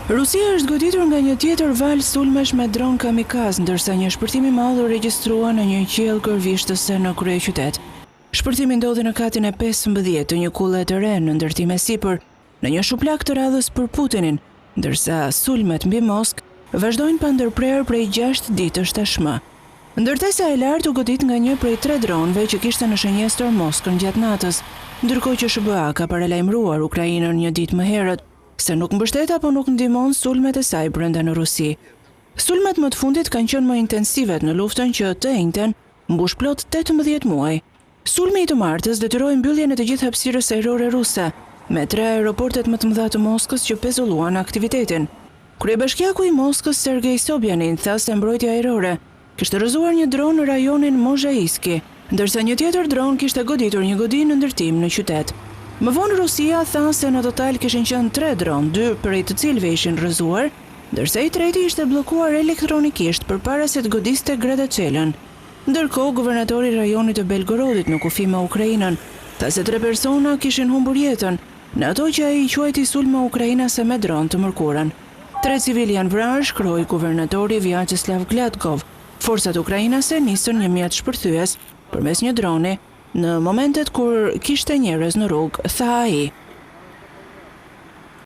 Rusia është goditur nga një tjetër valë sulmesh me dron kamikaz, ndërsa një shpërtim i madh u regjistrua në një qiell kërvishtëse në kryeqytet. Shpërtimi ndodhi në katin e 15 të një kulle të re në ndërtim e sipër, në një shuplak të radhës për Putinin, ndërsa sulmet mbi Moskë vazhdojnë pa ndërprerje prej 6 ditësh tashmë. Ndërtesa e lartë u godit nga një prej 3 dronëve që kishte në shënjestër Moskën gjatë natës, ndërkohë që SBA ka paralajmëruar Ukrainën një ditë më herët se nuk mbështet apo nuk ndihmon sulmet e saj brenda në Rusi. Sulmet më të fundit kanë qenë më intensive në luftën që të njëjtën mbush plot 18 muaj. Sulmi i të martës detyroi mbylljen e të gjithë hapësirës ajrore ruse, me 3 aeroportet më të mëdha të Moskës që pezulluan aktivitetin. Kryebashkiaku i Moskës Sergej Sobjanin tha se mbrojtja ajrore kishte rrëzuar një dron në rajonin Mozhaiski, ndërsa një tjetër dron kishte goditur një godi në ndërtim në qytet. Më vonë Rusia tha se në total kishin qenë 3 dronë, 2 prej të cilëve ishin rrëzuar, ndërsa i treti ishte bllokuar elektronikisht përpara se të godiste Gradaçelën. Ndërkohë, guvernatori i rajonit të Belgorodit në kufi me Ukrainën tha se 3 persona kishin humbur jetën në ato që ai i quajti sulme ukrainase me dronë të mërkurën. 3 civil janë vrarë, shkroi guvernatori Vyacheslav Gladkov. Forcat ukrainase nisën një mjet shpërthyes përmes një droni në momentet kur kishte njerëz në rrugë, tha ai.